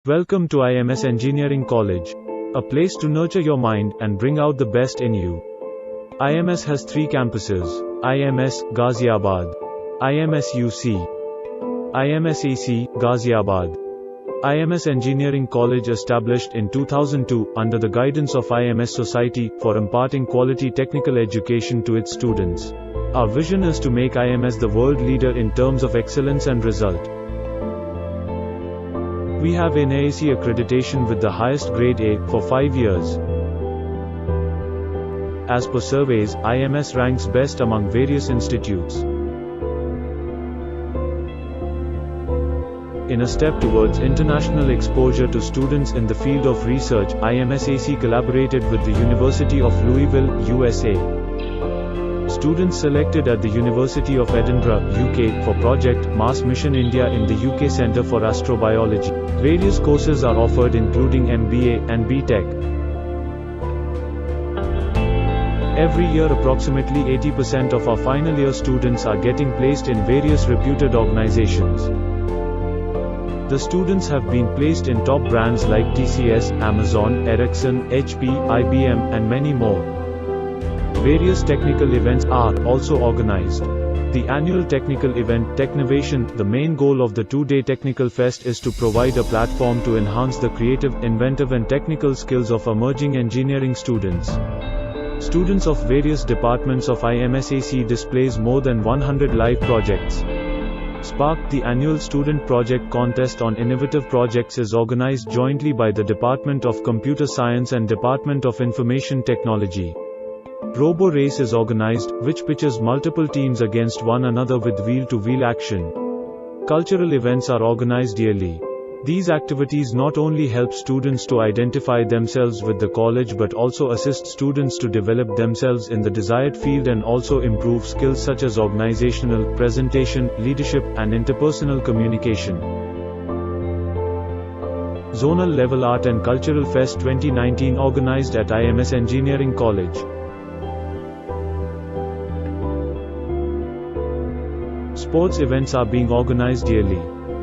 Welcome to IMS Engineering College, a place to nurture your mind and bring out the best in you. IMS has 3 campuses: IMS Ghaziabad, IMS UC, IMS AC Ghaziabad. IMS Engineering College established in 2002 under the guidance of IMS Society for imparting quality technical education to its students. Our vision is to make IMS the world leader in terms of excellence and result. We have NAAC accreditation with the highest grade A for 5 years. As per surveys, IMS ranks best among various institutes. In a step towards international exposure to students in the field of research, IMS AC collaborated with the University of Louisville, USA. Students selected at the University of Edinburgh, UK, for Project Mars Mission India in the UK Centre for Astrobiology. Various courses are offered including MBA and BTech. Every year approximately 80% of our final year students are getting placed in various reputed organizations. The students have been placed in top brands like TCS, Amazon, Ericsson, HP, IBM, and many more. Various technical events are also organized. The annual technical event, Technovation, the main goal of the 2-day technical fest is to provide a platform to enhance the creative, inventive and technical skills of emerging engineering students. Students of various departments of IMS AC displays more than 100 live projects. Spark, the annual student project contest on innovative projects, is organized jointly by the Department of Computer Science and Department of Information Technology. Robo Race is organized, which pitches multiple teams against one another with wheel-to-wheel action. Cultural events are organized yearly. These activities not only help students to identify themselves with the college but also assist students to develop themselves in the desired field and also improve skills such as organizational, presentation, leadership, and interpersonal communication. Zonal Level Art and Cultural Fest 2019 organized at IMS Engineering College. Sports events are being organized yearly.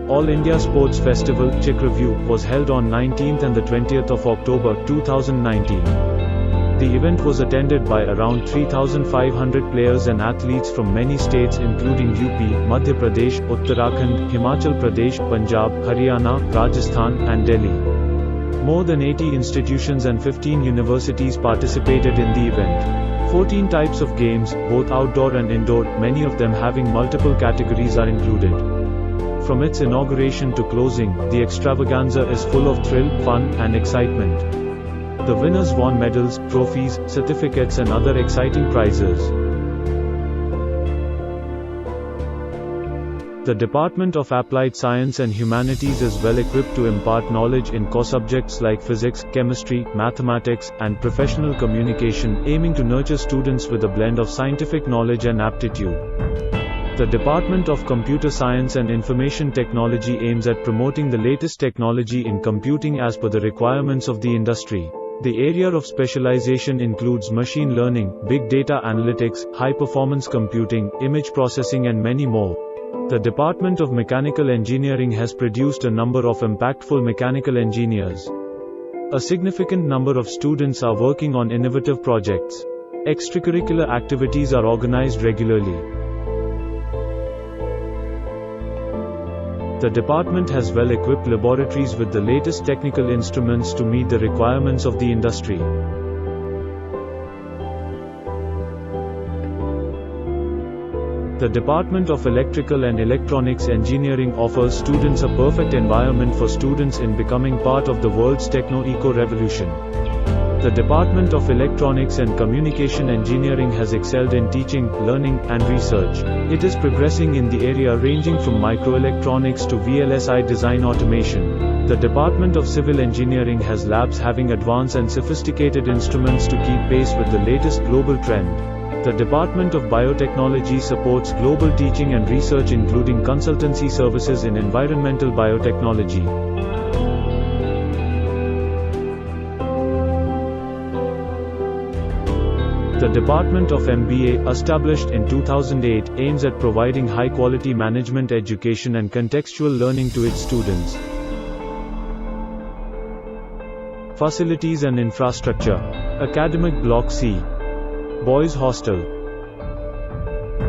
All India Sports Festival, Chick Review, was held on 19th and the 20th of October 2019. The event was attended by around 3,500 players and athletes from many states including UP, Madhya Pradesh, Uttarakhand, Himachal Pradesh, Punjab, Haryana, Rajasthan, and Delhi. More than 80 institutions and 15 universities participated in the event. 14 types of games, both outdoor and indoor, many of them having multiple categories, are included. From its inauguration to closing, the extravaganza is full of thrill, fun, and excitement. The winners won medals, trophies, certificates and other exciting prizes. The Department of Applied Science and Humanities is well equipped to impart knowledge in core subjects like physics, chemistry, mathematics, and professional communication, aiming to nurture students with a blend of scientific knowledge and aptitude. The Department of Computer Science and Information Technology aims at promoting the latest technology in computing as per the requirements of the industry. The area of specialization includes machine learning, big data analytics, high-performance computing, image processing and many more. The Department of Mechanical Engineering has produced a number of impactful mechanical engineers. A significant number of students are working on innovative projects. Extracurricular activities are organized regularly. The department has well-equipped laboratories with the latest technical instruments to meet the requirements of the industry. The Department of Electrical and Electronics Engineering offers students a perfect environment for students in becoming part of the world's techno-eco revolution. The Department of Electronics and Communication Engineering has excelled in teaching, learning, and research. It is progressing in the area ranging from microelectronics to VLSI design automation. The Department of Civil Engineering has labs having advanced and sophisticated instruments to keep pace with the latest global trend. The Department of Biotechnology supports global teaching and research including consultancy services in environmental biotechnology. The Department of MBA, established in 2008, aims at providing high-quality management education and contextual learning to its students. Facilities and infrastructure. Academic Block C. Boys Hostel.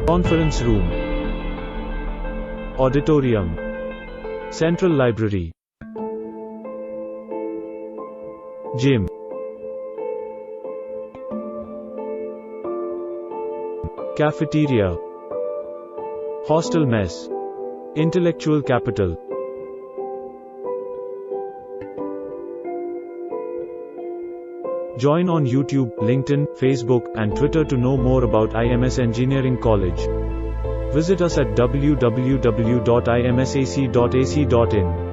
Conference Room. Auditorium. Central Library. Gym. Cafeteria. Hostel mess. Intellectual capital. Join on YouTube, LinkedIn, Facebook, and Twitter to know more about IMS Engineering College. Visit us at www.imsac.ac.in.